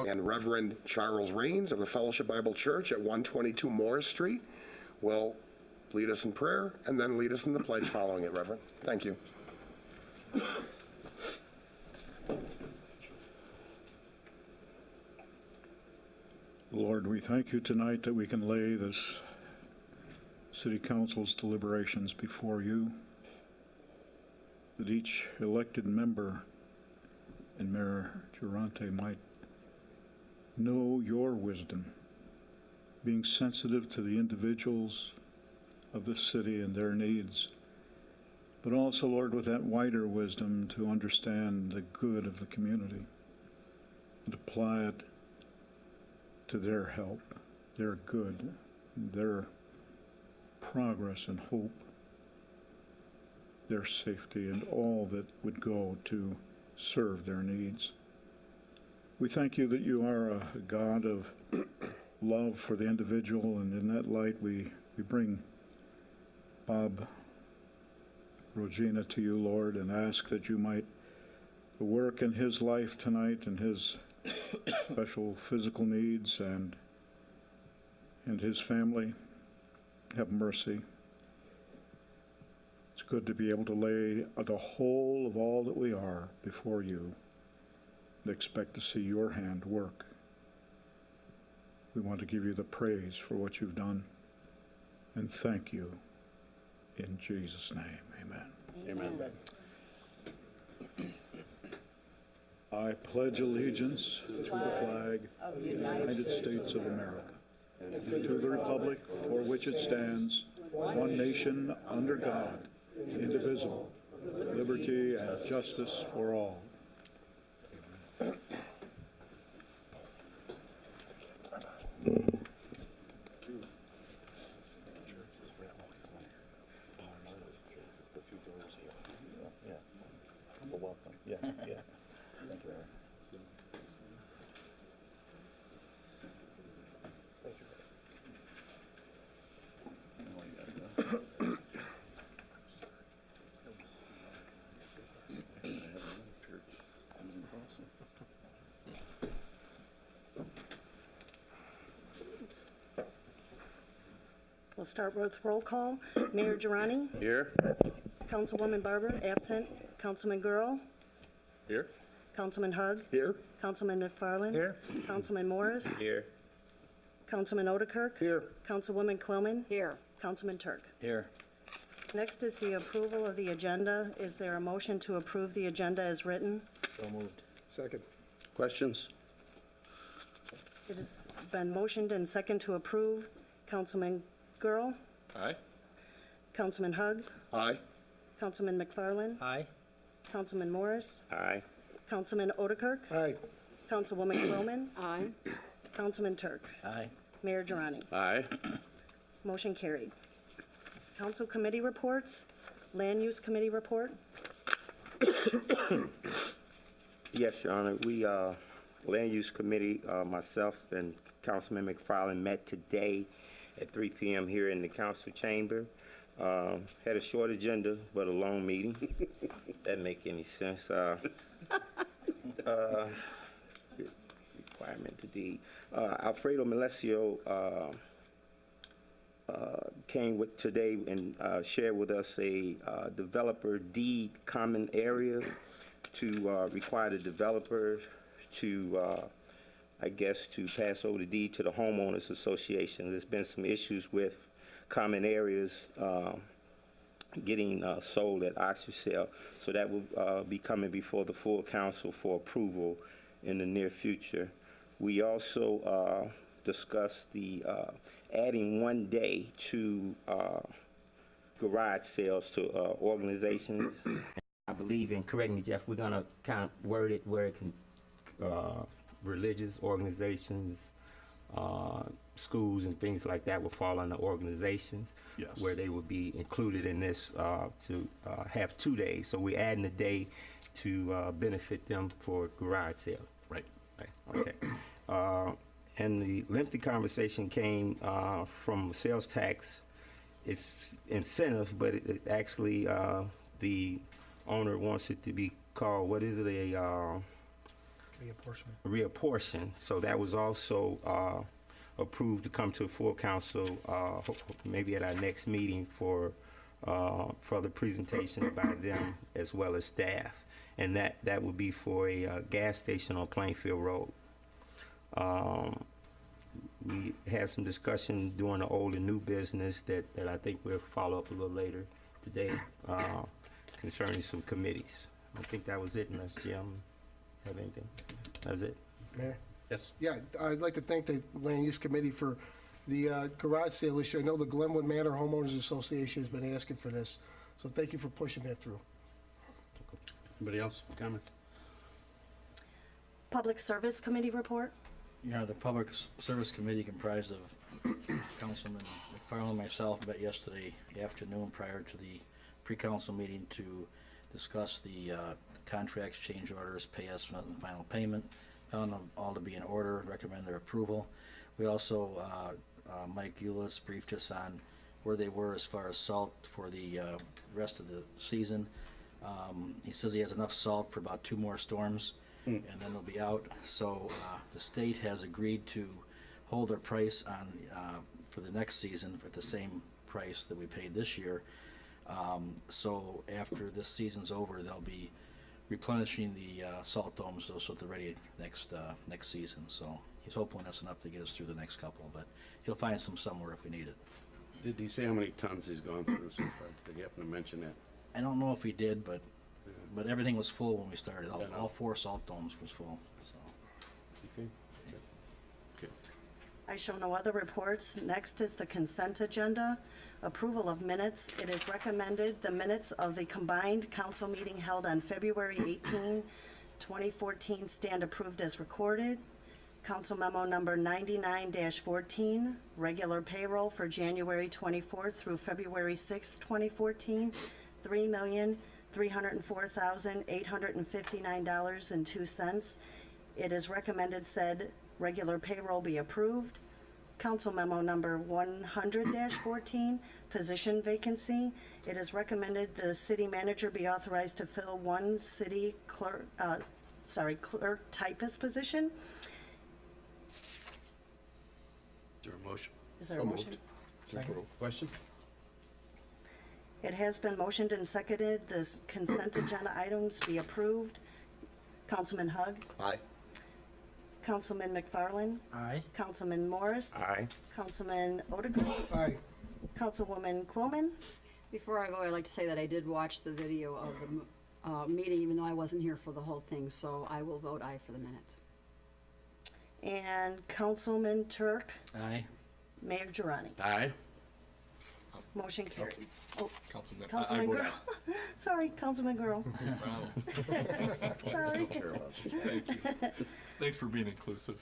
And Reverend Charles Rains of the Fellowship Bible Church at 122 Morris Street will lead us in prayer and then lead us in the pledge following it, Reverend. Thank you. Lord, we thank you tonight that we can lay this City Council's deliberations before you, that each elected member and Mayor Durante might know your wisdom, being sensitive to the individuals of the city and their needs, but also, Lord, with that wider wisdom to understand the good of the community and apply it to their help, their good, their progress and hope, their safety, and all that would go to serve their needs. We thank you that you are a God of love for the individual, and in that light we bring Bob Rogina to you, Lord, and ask that you might work in his life tonight and his special physical needs and his family. Have mercy. It's good to be able to lay the whole of all that we are before you and expect to see your hand work. We want to give you the praise for what you've done and thank you in Jesus' name. Amen. Amen. I pledge allegiance to the flag of the United States of America and to the republic for which it stands, one nation under God, indivisible, with liberty and justice for all. Welcome. Yeah. Thank you. We'll start with roll call. Mayor Girani. Here. Councilwoman Barber, absent. Councilman Girl. Here. Councilman Hug. Here. Councilman McFarland. Here. Councilman Morris. Here. Councilman Odekirk. Here. Councilwoman Quillman. Here. Councilman Turk. Here. Next is the approval of the agenda. Is there a motion to approve the agenda as written? So moved. Second. Questions? It has been motioned and second to approve. Councilman Girl. Aye. Councilman Hug. Aye. Councilman McFarland. Aye. Councilman Morris. Aye. Councilman Odekirk. Aye. Councilwoman Quillman. Aye. Councilman Turk. Aye. Mayor Girani. Aye. Motion carried. Council committee reports. Land Use Committee report. Yes, Your Honor. We, Land Use Committee, myself and Councilman McFarland met today at 3 p.m. here in the council chamber. Had a short agenda, but a long meeting. That make any sense. Requirement to deed. Alfredo Melesio came with today and shared with us a developer deed common area to require the developer to, I guess, to pass over the deed to the homeowners association. There's been some issues with common areas getting sold at auction sale, so that will be coming before the full council for approval in the near future. We also discussed the adding one day to garage sales to organizations. I believe, and correct me, Jeff, we're gonna kind of word it where it can, religious organizations, schools and things like that will fall under organizations. Yes. Where they will be included in this to have 2 days. So we're adding a day to benefit them for garage sale. Right. Okay. And the lengthy conversation came from sales tax. It's incentive, but it actually the owner wants it to be called, what is it, reapportion. So that was also approved to come to a full council, maybe at our next meeting for the presentation by them as well as staff. And that would be for a gas station on Plainfield Road. We had some discussion during the old and new business that I think we'll follow up a little later today concerning some committees. I think that was it, unless Jim have anything. That's it. Mayor? Yes. Yeah, I'd like to thank the Land Use Committee for the garage sale issue. I know the Glenwood Manor Homeowners Association has been asking for this, so thank you for pushing that through. Anybody else? Comments? Public Service Committee report. The Public Service Committee comprised of Councilman McFarland and myself met yesterday afternoon prior to the pre-council meeting to discuss the contracts, change orders, pay estimate, and final payment. Found them all to be in order, recommend their approval. We also, Mike Eulis briefed us on where they were as far as salt for the rest of the season. He says he has enough salt for about 2 more storms, and then they'll be out. So the state has agreed to hold their price on for the next season at the same price that we paid this year. So after this season's over, they'll be replenishing the salt domes so they're ready next season. So he's hoping that's enough to get us through the next couple, but he'll find some somewhere if we need it. Did he say how many tons he's gone through so far? Did he happen to mention that? I don't know if he did, but everything was full when we started. All 4 salt domes was full, so. Okay. Okay. I show no other reports. Next is the consent agenda. Approval of minutes. It is recommended the minutes of the combined council meeting held on February 18, 2014 stand approved as recorded. Council memo number 99-14, regular payroll for January 24th through February 6th, 2014, $3,304,859.02. It is recommended said regular payroll be approved. Council memo number 100-14, position vacancy. It is recommended the city manager be authorized to fill 1 city clerk typist position. Is there a motion? Is there a motion? Question? It has been motioned and seconded. The consent agenda items be approved. Councilman Hug? Aye. Councilman McFarland? Aye. Councilman Morris? Aye. Councilman Odegaard? Aye. Councilwoman Quillman? Before I go, I'd like to say that I did watch the video of the meeting, even though I wasn't here for the whole thing, so I will vote aye for the minutes. And Councilman Turk? Aye. Mayor Girani? Aye. Motion carried. Oh, Councilman, I Councilman vote Girl. Sorry, Councilman Girl. Wow. Sorry. Thank you. Thanks for being inclusive.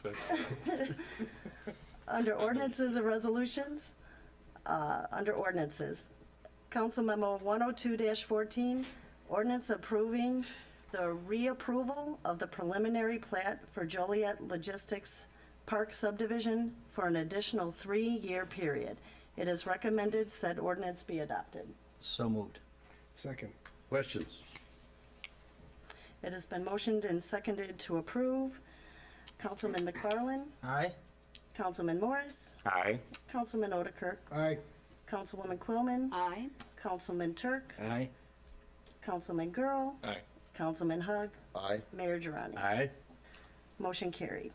Under ordinances and resolutions, under ordinances, Council Memo 102-14, ordinance approving the reapproval of the preliminary plat for Joliet Logistics Park subdivision for an additional 3-year period. It is recommended said ordinance be adopted. So moved. Second. Questions? It has been motioned and seconded to approve. Councilman McFarland, Aye. Councilman Morris, Aye. Councilman Odekirk, Aye. Councilwoman Quillman, Aye. Councilman Turk, Aye. Councilman Girl, Aye. Councilman Hug, Aye. Mayor Girani. Aye. Motion carried.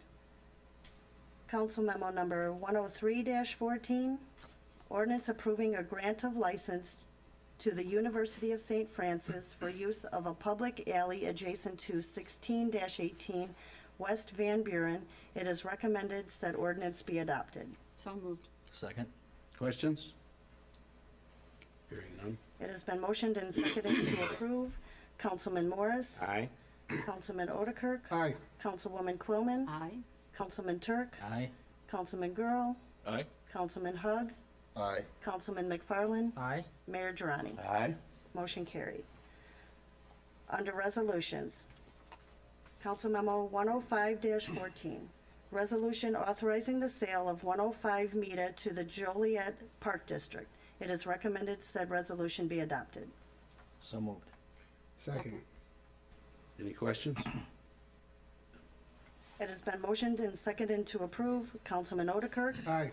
Council memo number 103-14, ordinance approving a grant of license to the University of St. Francis for use of a public alley adjacent to 16-18 West Van Buren. It is recommended said ordinance be adopted. So moved. Second. Questions? Hearing none. It has been motioned and seconded to approve. Councilman Morris, Aye. Councilman Odekirk, Aye. Councilwoman Quillman, Aye. Councilman Turk, Aye. Councilman Girl, Aye. Councilman Hug, Aye. Councilman McFarland, Aye. Mayor Girani. Aye. Motion carried. Under resolutions, Council Memo 105-14, resolution authorizing the sale of 105 Meta to the Joliet Park District. It is recommended said resolution be adopted. So moved. Second. Any questions? It has been motioned and seconded to approve. Councilman Otterkirk? Aye.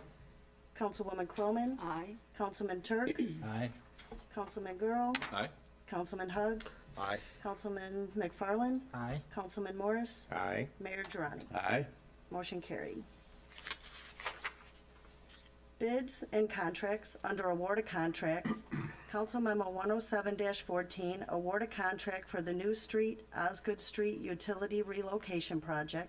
Councilwoman Quillman? Aye. Councilman Turk? Aye. Councilman Girl? Aye. Councilman Hug? Aye. Councilman McFarland? Aye. Councilman Morris? Aye. Mayor Girani. Aye. Motion carried. Bids and contracts. Under award of contracts, Council Memo 107-14, award a contract for the New Street, Osgood Street Utility Relocation Project.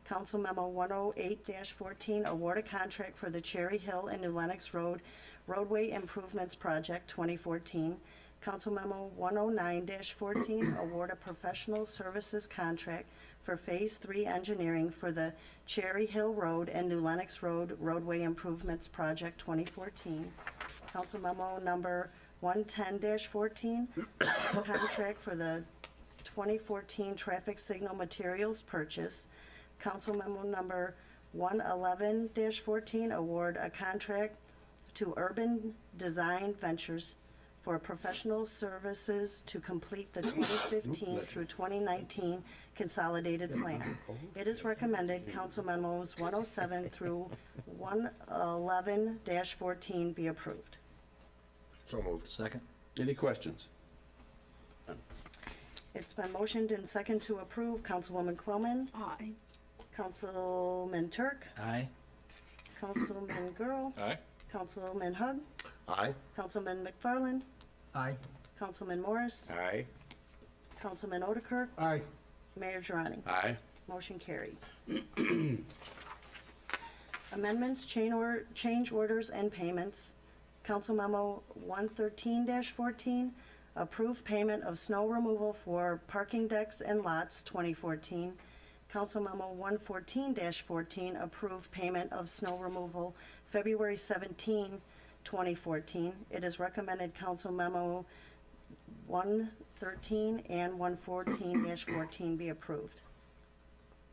Council Memo 108-14, award a contract for the Cherry Hill and New Lenox Road Roadway Improvements Project 2014. Council Memo 109-14, award a professional services contract for Phase 3 engineering for the Cherry Hill Road and New Lenox Road Roadway Improvements Project 2014. Council Memo number 110-14, contract for the 2014 traffic signal materials purchase. Council Memo number 111-14, award a contract to Urban Design Ventures for professional services to complete the 2015 through 2019 consolidated plan. It is recommended Council Memos 107 through 111-14 be approved. So moved. Second. Any questions? It's been motioned and second to approve. Councilwoman Quillman, Aye. Councilman Turk, Aye. Councilman Girl, Aye. Councilman Hug, Aye. Councilman McFarland, Aye. Councilman Morris, Aye. Councilman Otterkirk, Aye. Mayor Girani. Aye. Motion carried. Amendments, change orders, and payments. Council Memo 113-14, approve payment of snow removal for parking decks and lots 2014. Council Memo 114-14, approve payment of snow removal February 17, 2014. It is recommended Council Memo 113 and 114-14 be approved.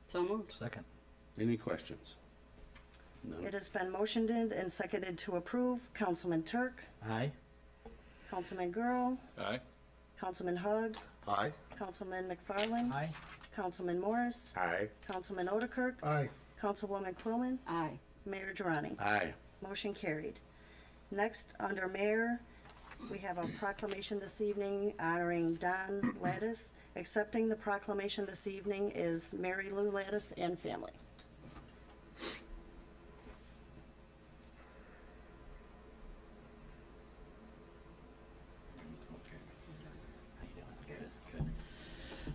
So moved. Second. Any questions? No. It has been motioned and seconded to approve. Councilman Turk, Aye. Councilman Girl, Aye. Councilman Hug, Aye. Councilman McFarland, Aye. Councilman Morris, Aye. Councilman Otterkirk, Aye. Councilwoman Quillman, Aye. Mayor Girani. Aye. Motion carried. Next, under Mayor, we have a proclamation this evening honoring Don Lattis. Accepting the proclamation this evening is Mary Lou Lattis and family.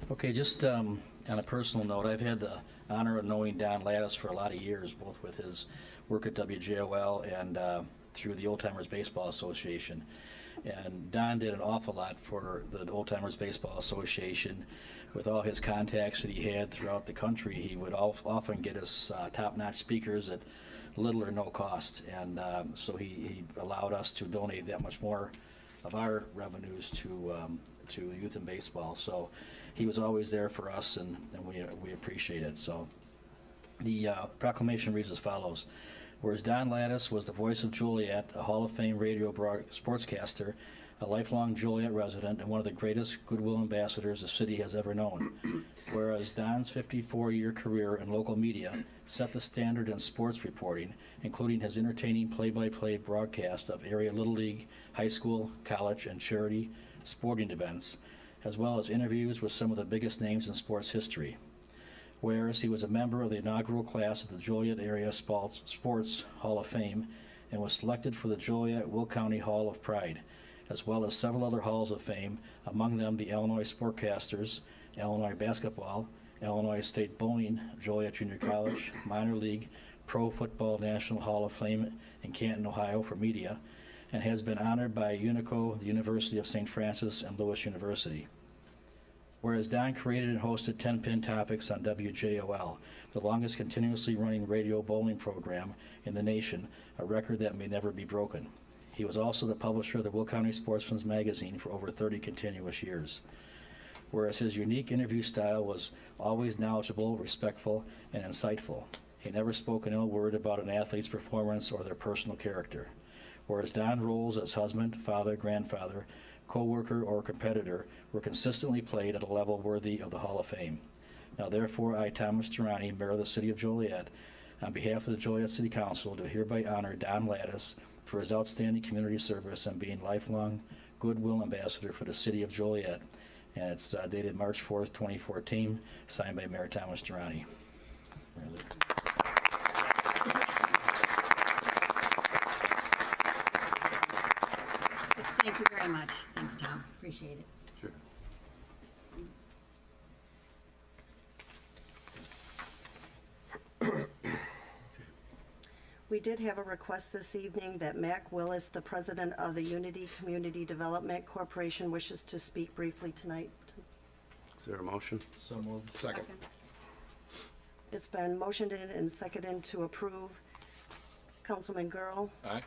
Okay, just on a personal note, I've had the honor of knowing Don Lattis for a lot of years, both with his work at WJOL and through the Old Timers Baseball Association. And Don did an awful lot for the Old Timers Baseball Association. With all his contacts that he had throughout the country, he would often get us top-notch speakers at little or no cost. And so he allowed us to donate that much more of our revenues to youth and baseball. So he was always there for us, and we appreciate it. So the proclamation reads as follows. Whereas Don Lattis was the voice of Joliet, a Hall of Fame radio sportscaster, a lifelong Joliet resident, and one of the greatest goodwill ambassadors the city has ever known. Whereas Don's 54-year career in local media set the standard in sports reporting, including his entertaining play-by-play broadcast of area Little League, high school, college, and charity sporting events, as well as interviews with some of the biggest names in sports history. Whereas he was a member of the inaugural class of the Joliet Area Sports Hall of Fame and was selected for the Joliet-Will County Hall of Pride, as well as several other halls of fame, among them the Illinois Sportcasters, Illinois Basketball, Illinois State Bowling, Joliet Junior College, Minor League, Pro Football National Hall of Fame in Canton, Ohio for media, and has been honored by UNICO, the University of St. Francis, and Lewis University. Whereas Don created and hosted 10 Pin Topics on WJOL, the longest continuously running radio bowling program in the nation, a record that may never be broken. He was also the publisher of the Will County Sportsman's Magazine for over 30 continuous years. Whereas his unique interview style was always knowledgeable, respectful, and insightful. He never spoke an ill word about an athlete's performance or their personal character. Whereas Don's roles as husband, father, grandfather, co-worker, or competitor were consistently played at a level worthy of the Hall of Fame. Now therefore, I, Thomas Durrani, Mayor of the City of Joliet, on behalf of the Joliet City Council, do hereby honor Don Lattis for his outstanding community service and being lifelong goodwill ambassador for the City of Joliet. And it's dated March 4th, 2014, signed by Mayor Thomas Durrani. Yes, thank you very much. Thanks, Tom. Appreciate it. Sure. We did have a request this evening that Mac Willis, the president of the Unity Community Development Corporation, wishes to speak briefly tonight. Is there a motion? So moved. Second. It's been motioned and seconded to approve. Councilman Girl, Aye.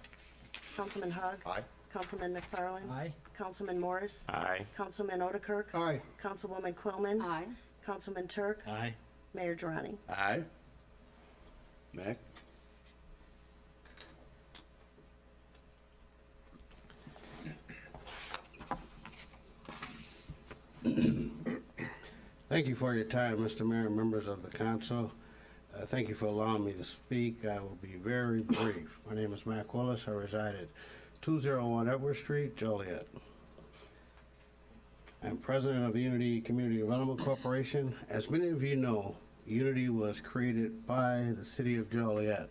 Councilman Hug. Aye. Councilman McFarland. Aye. Councilman Morris. Aye. Councilman Otterkirk. Aye. Councilwoman Quillman. Aye. Councilman Turk. Aye. Mayor Durrani. Aye. Mac? Thank you for your time, Mr. Mayor and members of the council. Thank you for allowing me to speak. I will be very brief. My name is Mac Willis. I reside at 201 Edward Street, Joliet. I'm president of Unity Community Development Corporation. As many of you know, Unity was created by the city of Joliet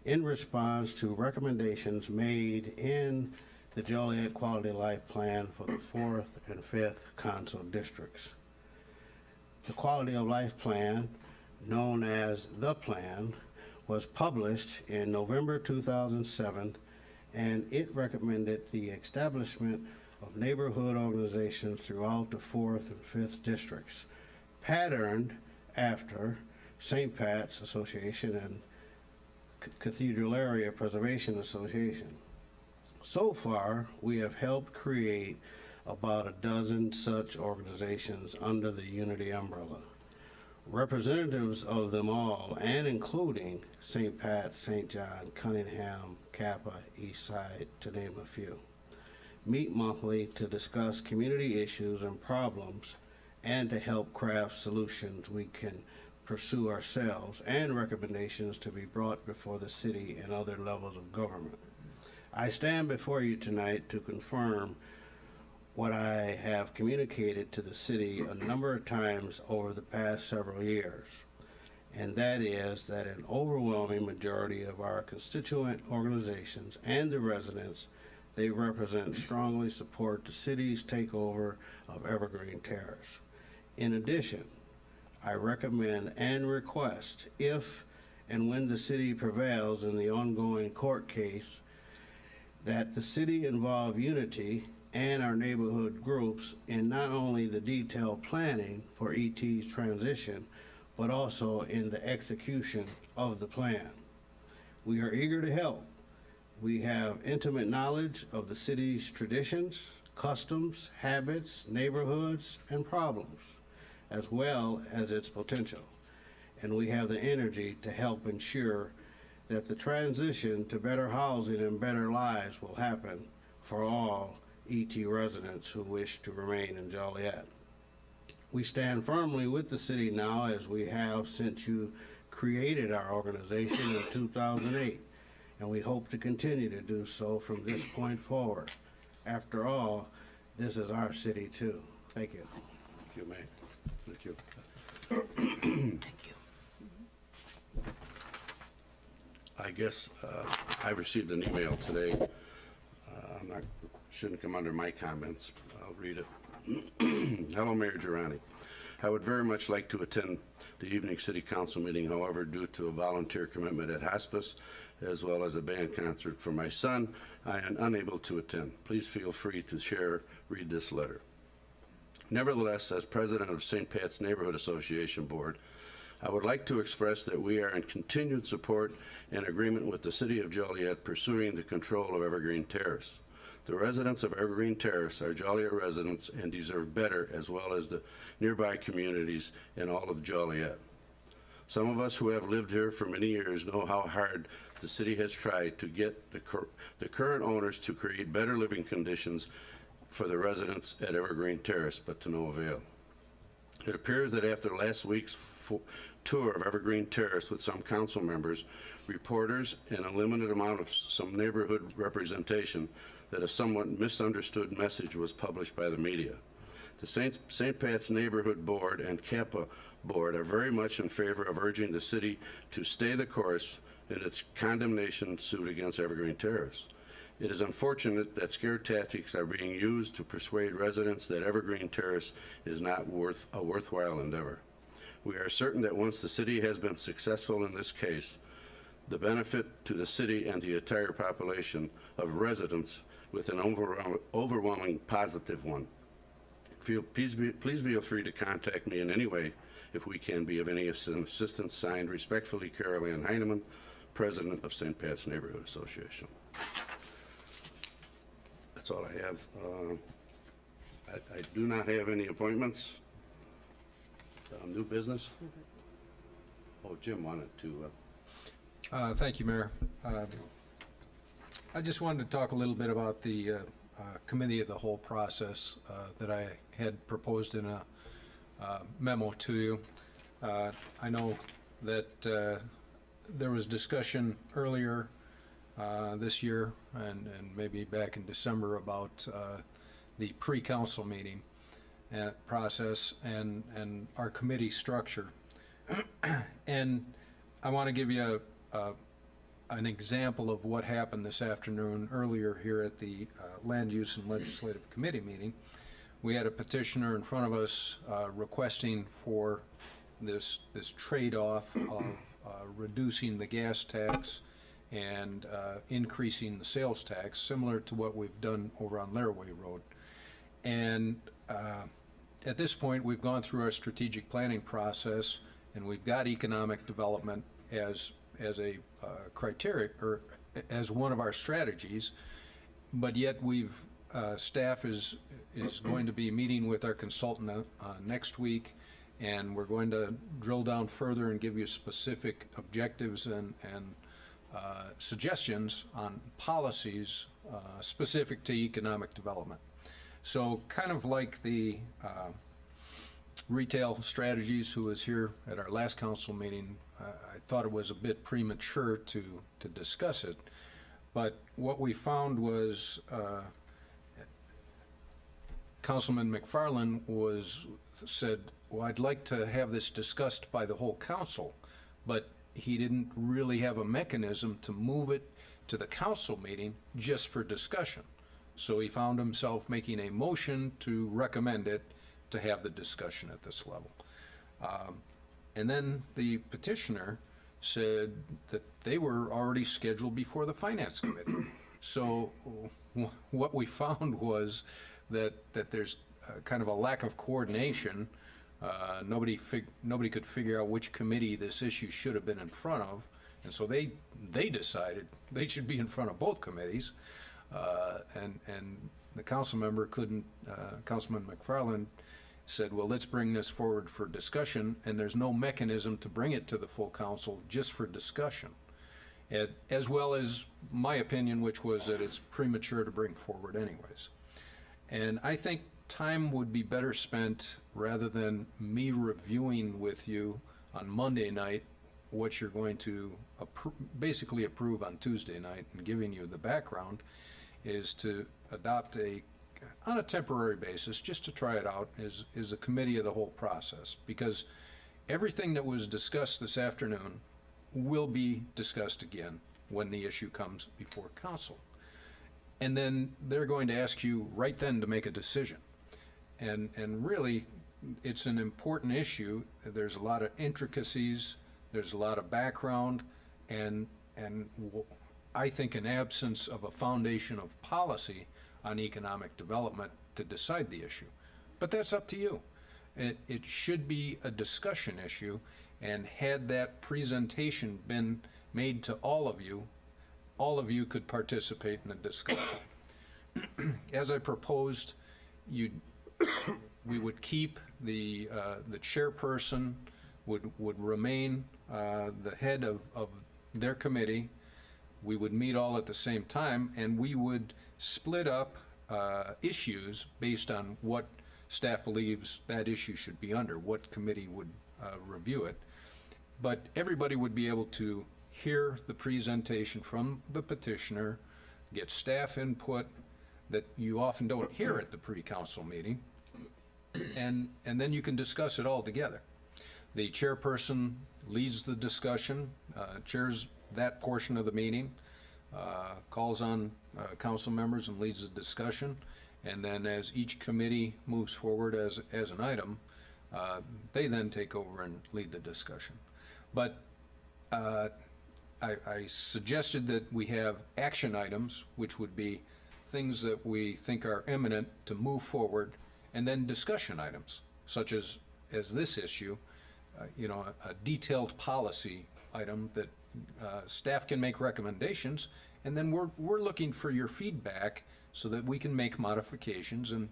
in response to recommendations made in the Joliet Quality of Life Plan for the 4th and 5th council districts. The Quality of Life Plan, known as the Plan, was published in November 2007, and it recommended the establishment of neighborhood organizations throughout the 4th and 5th districts, patterned after St. Pat's Association and Cathedral Area Preservation Association. So far, we have helped create about a dozen such organizations under the Unity umbrella. Representatives of them all, and including St. Pat, St. John, Cunningham, Kappa, Eastside, to name a few, meet monthly to discuss community issues and problems and to help craft solutions we can pursue ourselves and recommendations to be brought before the city and other levels of government. I stand before you tonight to confirm what I have communicated to the city a number of times over the past several years, and that is that an overwhelming majority of our constituent organizations and the residents they represent strongly support the city's takeover of Evergreen Terrace. In addition, I recommend and request, if and when the city prevails in the ongoing court case, that the city involve Unity and our neighborhood groups in not only the detailed planning for ET's transition, but also in the execution of the plan. We are eager to help. We have intimate knowledge of the city's traditions, customs, habits, neighborhoods, and problems, as well as its potential. And we have the energy to help ensure that the transition to better housing and better lives will happen for all ET residents who wish to remain in Joliet. We stand firmly with the city now, as we have since you created our organization in 2008, and we hope to continue to do so from this point forward. After all, this is our city too. Thank you. Thank you, Mac. Thank you. Thank you. I guess I received an email today. Shouldn't come under my comments. I'll read it. Hello, Mayor Durrani. I would very much like to attend the evening city council meeting. However, due to a volunteer commitment at hospice, as well as a band concert for my son, I am unable to attend. Please feel free to read this letter. Nevertheless, as president of St. Pat's Neighborhood Association Board, I would like to express that we are in continued support and agreement with the city of Joliet pursuing the control of Evergreen Terrace. The residents of Evergreen Terrace are Joliet residents and deserve better, as well as the nearby communities in all of Joliet. Some of us who have lived here for many years know how hard the city has tried to get the current owners to create better living conditions for the residents at Evergreen Terrace, but to no avail. It appears that after last week's tour of Evergreen Terrace with some council members, reporters, and a limited amount of some neighborhood representation, that a somewhat misunderstood message was published by the media. The St. Pat's Neighborhood Board and Kappa Board are very much in favor of urging the city to stay the course in its condemnation suit against Evergreen Terrace. It is unfortunate that scare tactics are being used to persuade residents that Evergreen Terrace is not a worthwhile endeavor. We are certain that once the city has been successful in this case, the benefit to the city and the entire population of residents with an overwhelming positive one. Please feel free to contact me in any way if we can be of any assistance. Signed, respectfully, Carol Ann Heineman, President of St. Pat's Neighborhood Association. That's all I have. I do not have any appointments. New business? Oh, Jim wanted to. Thank you, Mayor. I just wanted to talk a little bit about the committee of the whole process that I had proposed in a memo to you. I know that there was discussion earlier this year and maybe back in December about the pre-council meeting process and our committee structure. And I want to give you an example of what happened this afternoon earlier here at the Land Use and Legislative Committee meeting. We had a petitioner in front of us requesting for this trade-off of reducing the gas tax and increasing the sales tax, similar to what we've done over on Laraway Road. And at this point, we've gone through our strategic planning process, and we've got economic development as a criteria, or as one of our strategies, but yet staff is going to be meeting with our consultant next week, and we're going to drill down further and give you specific objectives and suggestions on policies specific to economic development. So kind of like the retail strategies who was here at our last council meeting, I thought it was a bit premature to discuss it. But what we found was Councilman McFarland said, well, I'd like to have this discussed by the whole council, but he didn't really have a mechanism to move it to the council meeting just for discussion. So he found himself making a motion to recommend it to have the discussion at this level. And then the petitioner said that they were already scheduled before the Finance Committee. So what we found was that there's kind of a lack of coordination. Nobody could figure out which committee this issue should have been in front of, and so they decided they should be in front of both committees. And the council member couldn't, Councilman McFarland said, well, let's bring this forward for discussion, and there's no mechanism to bring it to the full council just for discussion. As well as my opinion, which was that it's premature to bring forward anyways. And I think time would be better spent, rather than me reviewing with you on Monday night what you're going to basically approve on Tuesday night and giving you the background, is to adopt on a temporary basis, just to try it out, is a committee of the whole process. Because everything that was discussed this afternoon will be discussed again when the issue comes before council. And then they're going to ask you right then to make a decision. And really, it's an important issue. There's a lot of intricacies, there's a lot of background, and I think an absence of a foundation of policy on economic development to decide the issue. But that's up to you. It should be a discussion issue, and had that presentation been made to all of you could participate in the discussion. As I proposed, we would keep the chairperson would remain the head of their committee. We would meet all at the same time, and we would split up issues based on what staff believes that issue should be under, what committee would review it. But everybody would be able to hear the presentation from the petitioner, get staff input that you often don't hear at the pre-council meeting, and then you can discuss it all together. The chairperson leads the discussion, chairs that portion of the meeting, calls on council members and leads the discussion, and then as each committee moves forward as an item, they then take over and lead the discussion. But I suggested that we have action items, which would be things that we think are imminent to move forward, and then discussion items, such as this issue, a detailed policy item that staff can make recommendations, and then we're looking for your feedback so that we can make modifications and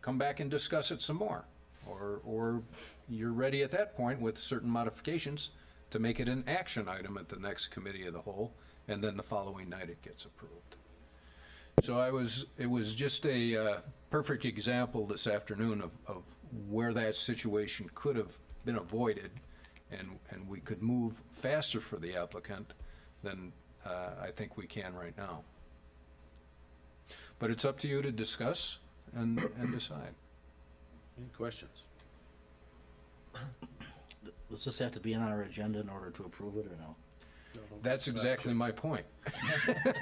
come back and discuss it some more. Or you're ready at that point with certain modifications to make it an action item at the next committee of the whole, and then the following night it gets approved. So it was just a perfect example this afternoon of where that situation could have been avoided, and we could move faster for the applicant than I think we can right now. But it's up to you to discuss and decide. Any questions? Does this have to be on our agenda in order to approve it, or no? That's exactly my point.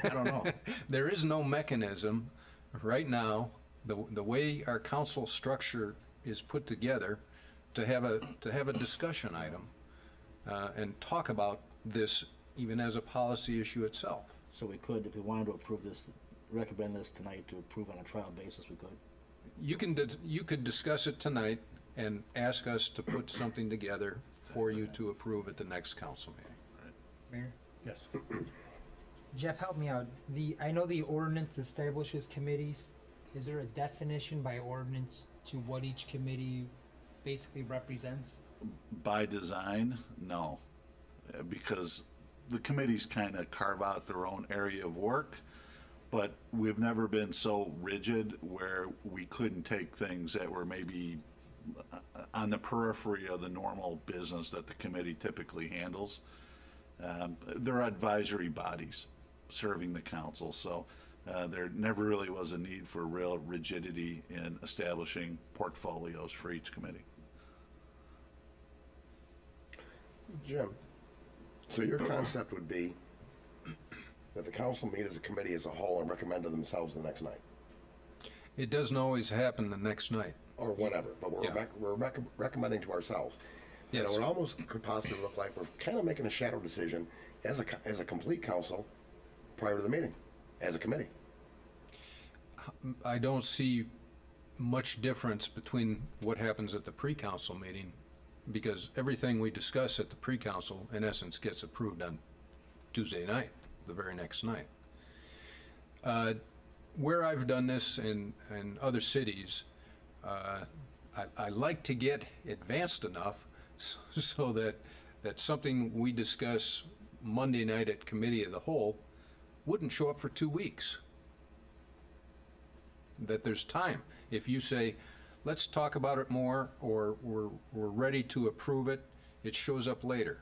I don't know. There is no mechanism right now, the way our council structure is put together, to have a discussion item and talk about this even as a policy issue itself. So we could, if we wanted to approve this, recommend this tonight to approve on a trial basis, we could? You could discuss it tonight and ask us to put something together for you to approve at the next council meeting. Mayor? Yes. Jeff, help me out. I know the ordinance establishes committees. Is there a definition by ordinance to what each committee basically represents? By design, no, because the committees kind of carve out their own area of work, but we've never been so rigid where we couldn't take things that were maybe on the periphery of the normal business that the committee typically handles. They're advisory bodies serving the council, so there never really was a need for real rigidity in establishing portfolios for each committee. Jim, so your concept would be that the council meet as a committee as a whole and recommend to themselves the next night? It doesn't always happen the next night. Or whatever, but we're recommending to ourselves. Yes. It almost could possibly look like we're kind of making a shadow decision as a complete council prior to the meeting, as a committee. I don't see much difference between what happens at the pre-council meeting, because everything we discuss at the pre-council, in essence, gets approved on Tuesday night, the very next night. Where I've done this in other cities, I like to get advanced enough so that something we discuss Monday night at committee of the whole wouldn't show up for 2 weeks. That there's time. If you say, let's talk about it more, or we're ready to approve it, it shows up later.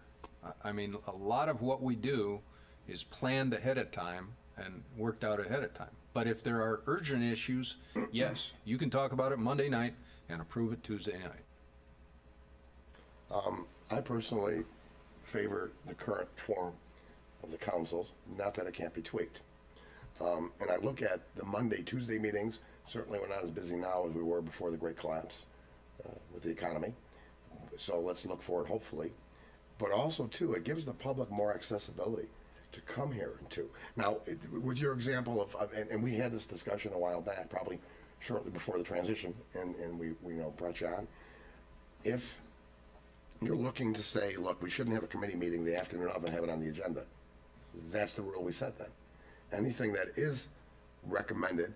I mean, a lot of what we do is planned ahead of time and worked out ahead of time. But if there are urgent issues, yes, you can talk about it Monday night and approve it Tuesday night. I personally favor the current form of the councils, not that it can't be tweaked. And I look at the Monday, Tuesday meetings, certainly we're not as busy now as we were before the great collapse with the economy. So let's look for it, hopefully. But also, too, it gives the public more accessibility to come here and to. Now, with your example of, and we had this discussion a while back, probably shortly before the transition, and we brought you on. If you're looking to say, look, we shouldn't have a committee meeting the afternoon of and have it on the agenda, that's the rule we set then. Anything that is recommended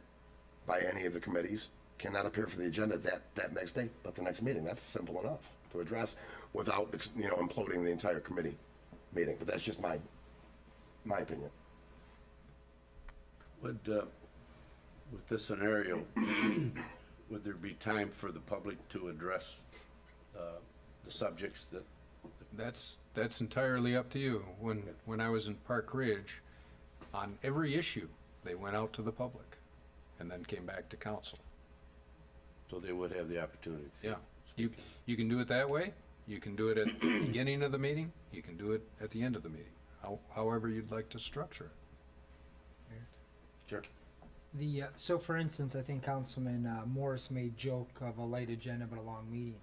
by any of the committees cannot appear for the agenda that next day, but the next meeting. That's simple enough to address without, imploding the entire committee meeting. But that's just my opinion. With this scenario, would there be time for the public to address the subjects that, That's entirely up to you. When I was in Park Ridge, on every issue, they went out to the public and then came back to council. so they would have the opportunity? Yeah, you can do it that way. You can do it at the beginning of the meeting. You can do it at the end of the meeting, however you'd like to structure it. Sure. So for instance, I think Councilman Morris made joke of a light agenda but a long meeting.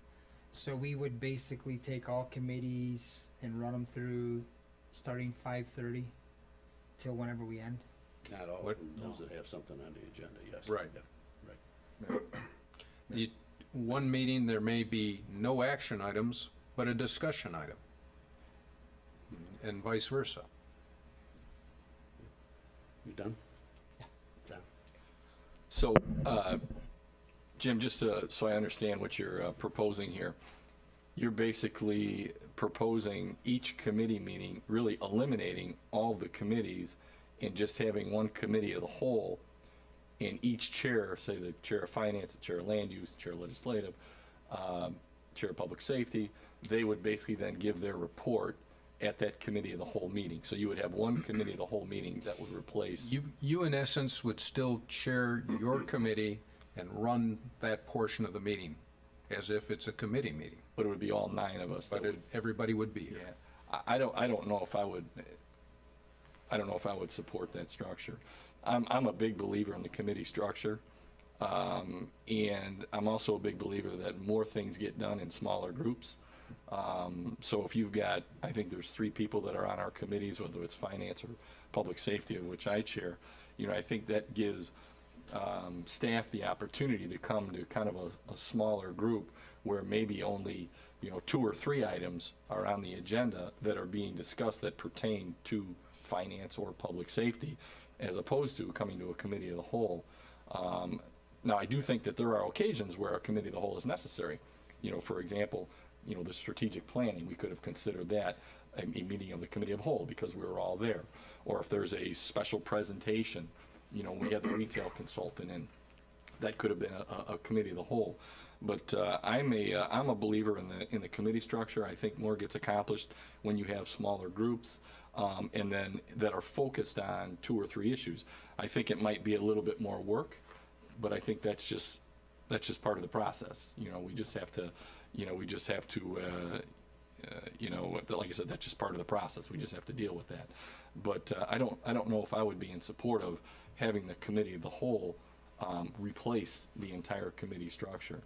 So we would basically take all committees and run them through starting 5:30 till whenever we end. Not all What? of them, those that have something on the agenda, yes. Right. Yeah, right. One meeting, there may be no action items, but a discussion item, and vice versa. You done? John? So, Jim, just so I understand what you're proposing here, you're basically proposing each committee meeting, really eliminating all the committees and just having one committee of the whole, and each chair, say the chair of finance, the chair of land use, chair of legislative, chair of public safety, they would basically then give their report at that committee of the whole meeting. So you would have one committee of the whole meeting that would replace. You in essence would still chair your committee and run that portion of the meeting as if it's a committee meeting. But it would be all 9 of us. But everybody would be here. Yeah, I don't know if I would. I don't know if I would support that structure. I'm a big believer in the committee structure, and I'm also a big believer that more things get done in smaller groups. So if you've got, I think there's 3 people that are on our committees, whether it's finance or public safety, of which I chair. I think that gives staff the opportunity to come to kind of a smaller group where maybe only 2 or 3 items are on the agenda that are being discussed that pertain to finance or public safety, as opposed to coming to a committee of the whole. Now, I do think that there are occasions where a committee of the whole is necessary. For example, the strategic planning, we could have considered that a meeting of the committee of the whole because we were all there. Or if there's a special presentation, we had the retail consultant in, that could have been a committee of the whole. But I'm a believer in the committee structure. I think more gets accomplished when you have smaller groups, and then that are focused on 2 or 3 issues. I think it might be a little bit more work, but I think that's just part of the process. We just have to, like I said, that's just part of the process. We just have to deal with that. But I don't know if I would be in support of having the committee of the whole replace the entire committee structure.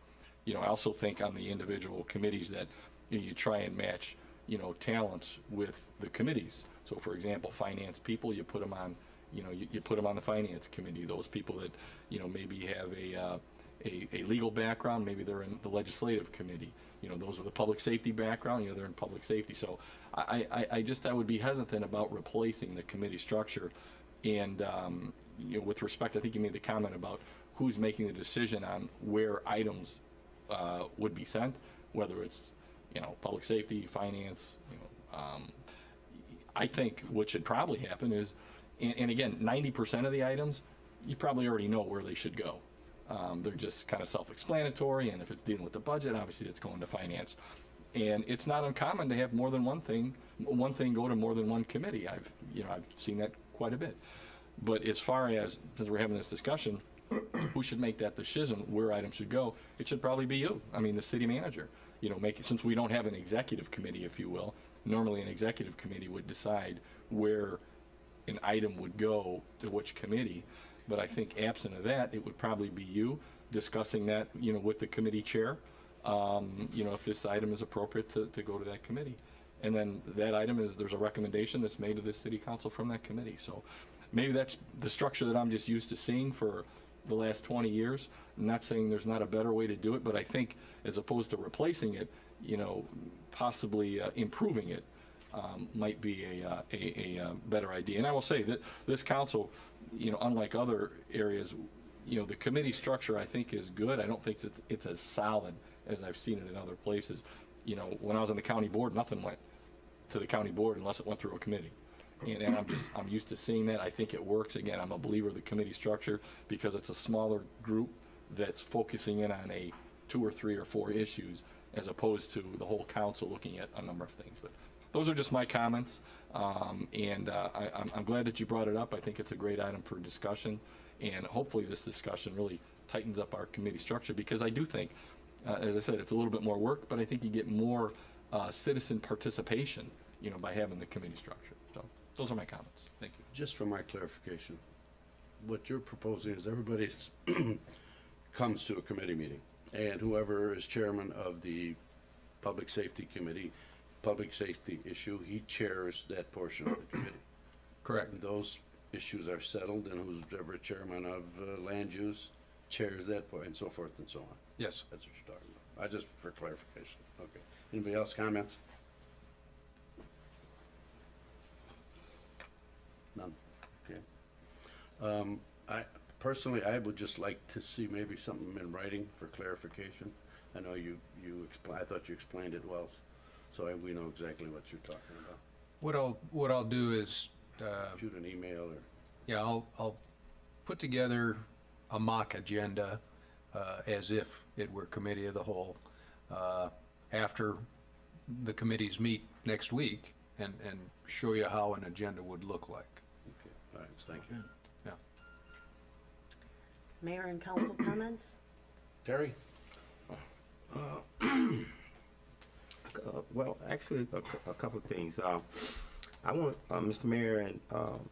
I also think on the individual committees that you try and match, talents with the committees. So, for example, finance people, you put them on, you put them on the finance committee. Those people that, maybe have a legal background, maybe they're in the legislative committee. Those with a public safety background, they're in public safety. So I would be hesitant about replacing the committee structure. And, with respect, I think you made the comment about who's making the decision on where items would be sent, whether it's, public safety, finance, I think what should probably happen is, and again, 90% of the items, you probably already know where they should go. They're just kind of self-explanatory, and if it's dealing with the budget, obviously it's going to finance. And it's not uncommon to have more than one thing go to more than one committee. I've seen that quite a bit. But as far as, since we're having this discussion, who should make that decision where items should go? It should probably be you. I mean, the city manager. Since we don't have an executive committee, if you will, normally an executive committee would decide where an item would go to which committee. But I think absent of that, it would probably be you discussing that, with the committee chair, if this item is appropriate to go to that committee. And then that item there's a recommendation that's made to the city council from that committee. So maybe that's the structure that I'm just used to seeing for the last 20 years. I'm not saying there's not a better way to do it, but I think as opposed to replacing it, possibly improving it might be a better idea. And I will say that this council, unlike other areas, the committee structure I think is good. I don't think it's as solid as I've seen it in other places. When I was on the county board, nothing went to the county board unless it went through a committee. And I'm used to seeing that. I think it works. Again, I'm a believer of the committee structure because it's a smaller group that's focusing in on 2 or 3 or 4 issues as opposed to the whole council looking at a number of things. But those are just my comments, and I'm glad that you brought it up. I think it's a great item for discussion, and hopefully this discussion really tightens up our committee structure, because I do think, as I said, it's a little bit more work, but I think you get more citizen participation, by having the committee structure. So those are my comments. Thank you. Just for my clarification, what you're proposing is everybody comes to a committee meeting, and whoever is chairman of the Public Safety Committee, public safety issue, he chairs that portion of the committee. Correct. And those issues are settled, and who's ever chairman of land use chairs that point, and so forth and so on. Yes. That's what you're talking about. Just for clarification. Okay. Anybody else comments? None. Okay. I would just like to see maybe something in writing for clarification. I know I thought you explained it well, so we know exactly what you're talking about. What I'll do is, Shoot an email or. yeah, I'll put together a mock agenda, as if it were committee of the whole, after the committees meet next week, and show you how an agenda would look like. Okay. All right. Thank you. Yeah. Mayor and council comments? Terry? Well, actually, a couple of things. I want Mr. Mayor and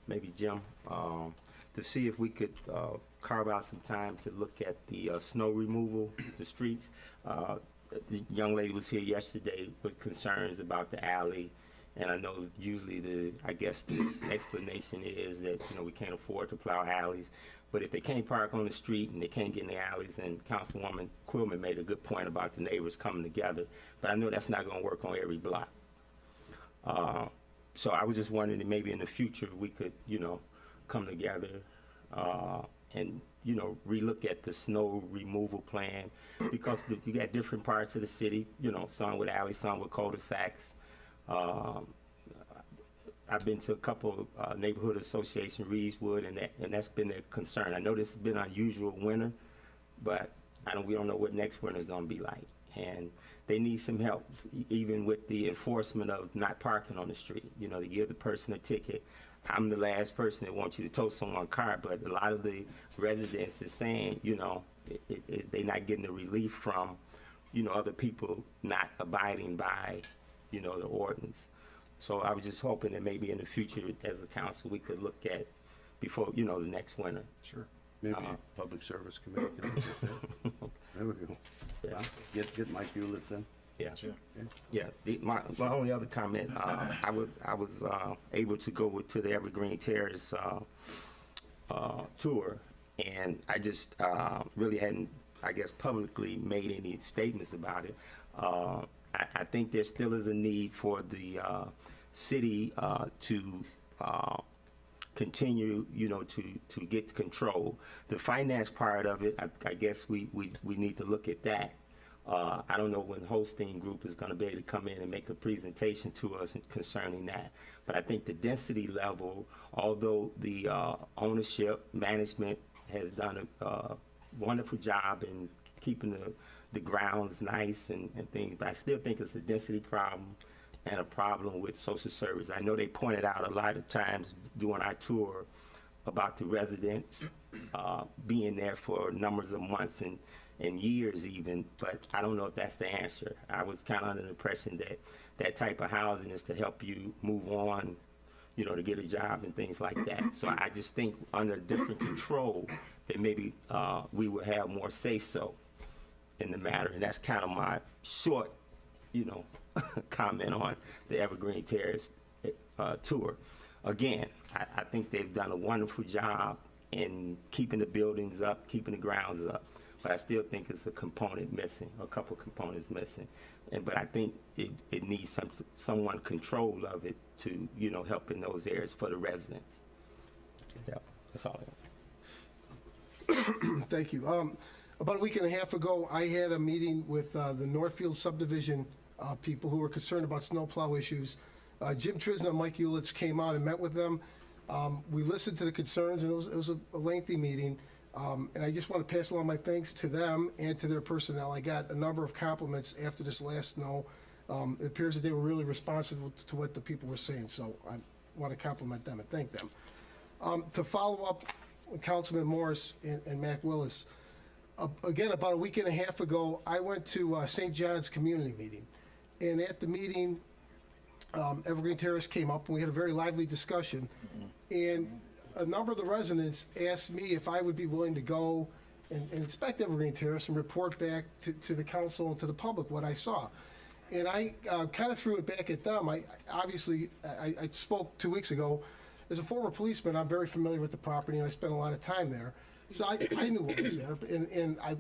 maybe Jim to see if we could carve out some time to look at the snow removal, the streets. The young lady was here yesterday with concerns about the alley, and I know usually the explanation is that we can't afford to plow alleys. But if they can't park on the street and they can't get in the alleys, and Councilwoman Quillman made a good point about the neighbors coming together, but I know that's not going to work on every block. So I was just wondering that maybe in the future we could, come together and, relook at the snow removal plan, because you got different parts of the city, some with alleys, some with cul-de-sacs. I've been to a couple neighborhood association, Reedswood, and that's been their concern. I know this has been an unusual winter, but we don't know what next winter is going to be like. And they need some help, even with the enforcement of not parking on the street. To give the person a ticket. I'm the last person that wants you to tow someone's car, but a lot of the residents are saying, they're not getting the relief from, other people not abiding by, the ordinance. So I was just hoping that maybe in the future, as a council, we could look at before, the next winter. Sure. Maybe Public Service Committee can look at that. There we go. Yeah. Get Mike Hewlett in. Yeah. Sure. Yeah. My only other comment, I was able to go to the Evergreen Terrace tour, and I just really hadn't, publicly made any statements about it. I think there still is a need for the city to continue, to get control. The finance part of it, I guess we need to look at that. I don't know when hosting group is going to be able to come in and make a presentation to us concerning that. But I think the density level, although the ownership management has done a wonderful job in keeping the grounds nice and things, but I still think it's a density problem and a problem with social service. I know they pointed out a lot of times during our tour about the residents being there for numbers of months and years even, but I don't know if that's the answer. I was kind of under the impression that that type of housing is to help you move on, to get a job and things like that. So I just think under different control that maybe we will have more say-so in the matter, and that's kind of my short, comment on the Evergreen Terrace tour. Again, I think they've done a wonderful job in keeping the buildings up, keeping the grounds up, but I still think it's a component missing, a couple components missing, but I think it needs someone control of it to, help in those areas for the residents. Yeah, that's all I have. Thank you. About a week and a half ago, I had a meeting with the Northfield subdivision people who were concerned about snowplow issues. Jim Trisna and Mike Hewlett came out and met with them. We listened to the concerns, and it was a lengthy meeting. And I just want to pass along my thanks to them and to their personnel. I got a number of compliments after this last snow. It appears that they were really responsive to what the people were saying, so I want to compliment them and thank them. To follow up with Councilman Morris and Mac Willis, again, about a week and a half ago, I went to St. John's community meeting. And at the meeting, Evergreen Terrace came up, and we had a very lively discussion. And a number of the residents asked me if I would be willing to go and inspect Evergreen Terrace and report back to the council and to the public what I saw. And I kind of threw it back at them. I spoke 2 weeks ago. As a former policeman, I'm very familiar with the property, and I spent a lot of time there. So I knew what was there, and I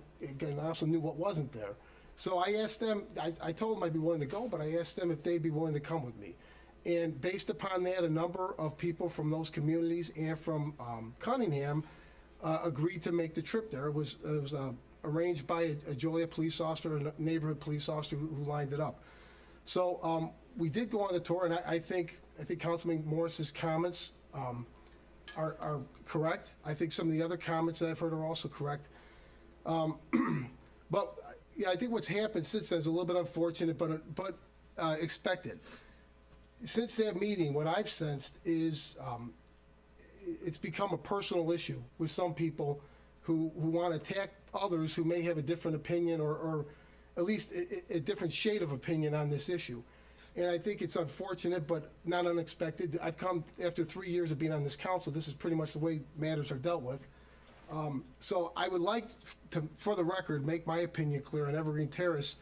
also knew what wasn't there. So I asked them, I told them I'd be willing to go, but I asked them if they'd be willing to come with me. And based upon that, a number of people from those communities and from Cunningham agreed to make the trip there. It was arranged by a Joliet police officer, a neighborhood police officer who lined it up. So we did go on the tour, and I think Councilman Morris's comments are correct. I think some of the other comments that I've heard are also correct. But yeah, I think what's happened since then is a little bit unfortunate, but expected. Since that meeting, what I've sensed is it's become a personal issue with some people who want to attack others who may have a different opinion or at least a different shade of opinion on this issue. And I think it's unfortunate, but not unexpected. I've come after 3 years of being on this council. This is pretty much the way matters are dealt with. So I would like to, for the record, make my opinion clear on Evergreen Terrace,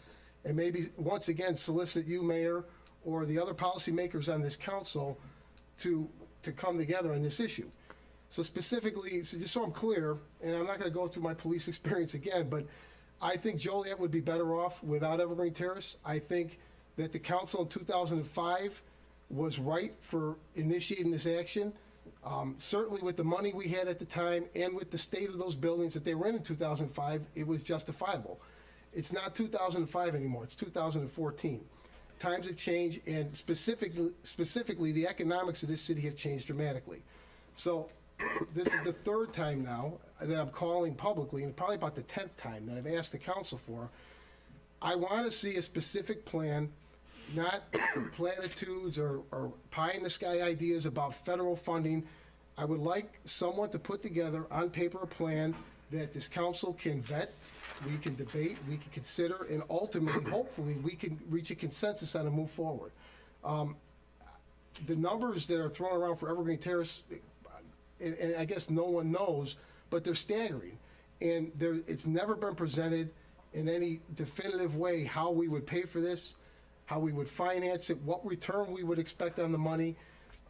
and maybe once again solicit you, Mayor, or the other policymakers on this council to come together on this issue. So specifically, so just so I'm clear, and I'm not going to go through my police experience again, but I think Joliet would be better off without Evergreen Terrace. I think that the council in 2005 was right for initiating this action. Certainly with the money we had at the time and with the state of those buildings that they were in 2005, it was justifiable. It's not 2005 anymore, it's 2014. Times have changed, and specifically the economics of this city have changed dramatically. So this is the third time now that I'm calling publicly, and probably about the 10th time that I've asked the council for. I want to see a specific plan, not platitudes or pie-in-the-sky ideas about federal funding. I would like someone to put together on paper a plan that this council can vet, we can debate, we can consider, and ultimately, hopefully, we can reach a consensus on and move forward. The numbers that are thrown around for Evergreen Terrace, and I guess no one knows, but they're staggering. And it's never been presented in any definitive way how we would pay for this, how we would finance it, what return we would expect on the money.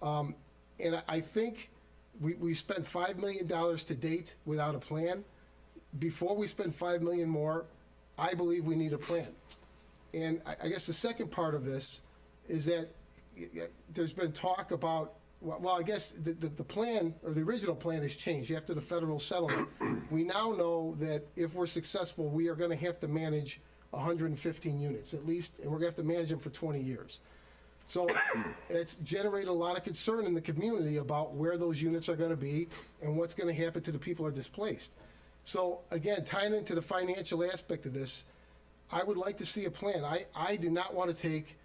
And I think we spent $5 million to date without a plan. Before we spend $5 million more, I believe we need a plan. And I guess the second part of this is that there's been talk about, well, I guess the plan, or the original plan, has changed after the federal settlement. We now know that if we're successful, we are going to have to manage 115 units at least, and we're going to have to manage them for 20 years. So it's generated a lot of concern in the community about where those units are going to be and what's going to happen to the people who are displaced. So again, tying into the financial aspect of this, I would like to see a plan. I do not want to take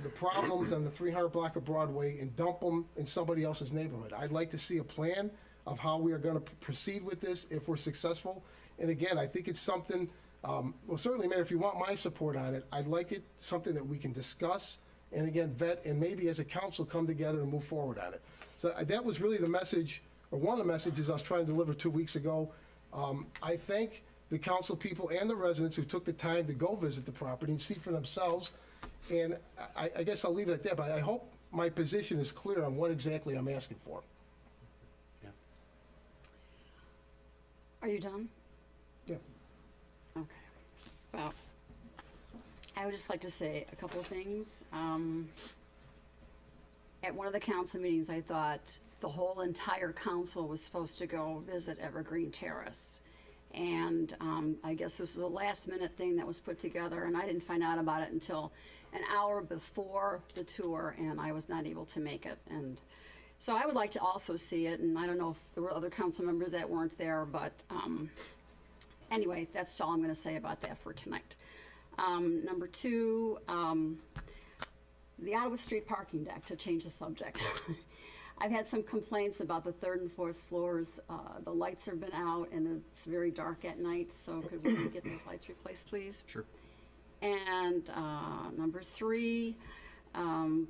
the problems on the 300 block of Broadway and dump them in somebody else's neighborhood. I'd like to see a plan of how we are going to proceed with this if we're successful. And again, I think it's something, well, certainly, Mayor, if you want my support on it, I'd like it something that we can discuss and again, vet, and maybe as a council come together and move forward on it. So that was really the message, or one of the messages I was trying to deliver 2 weeks ago. I thank the council people and the residents who took the time to go visit the property and see for themselves. And I guess I'll leave it at that, but I hope my position is clear on what exactly I'm asking for. Yeah. Are you done? Yeah. Okay. Well, I would just like to say a couple of things. At one of the council meetings, I thought the whole entire council was supposed to go visit Evergreen Terrace. And I guess this was a last minute thing that was put together, and I didn't find out about it until an hour before the tour, and I was not able to make it. And So I would like to also see it, and I don't know if there were other council members that weren't there, but anyway, that's all I'm going to say about that for tonight. Number two, the Ottawa Street parking deck, to change the subject. I've had some complaints about the third and fourth floors. The lights have been out and it's very dark at night, so could we get those lights replaced, please? Sure. And number three,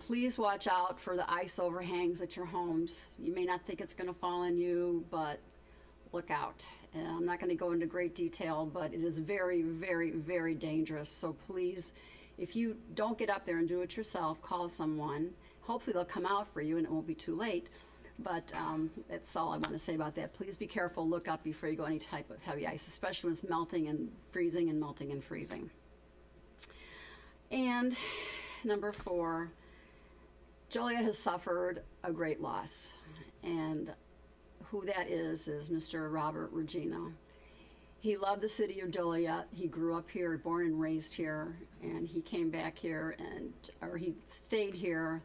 please watch out for the ice overhangs at your homes. You may not think it's going to fall on you, but look out. And I'm not going to go into great detail, but it is very, very, very dangerous. So please, if you don't get up there and do it yourself, call someone. Hopefully they'll come out for you and it won't be too late. But that's all I want to say about that. Please be careful, look up before you go any type of heavy ice, especially when it's melting and freezing and melting and freezing. And number four, Joliet has suffered a great loss. And who that is Mr. Robert Regina. He loved the city of Joliet. He grew up here, born and raised here, and he came back here or he stayed here.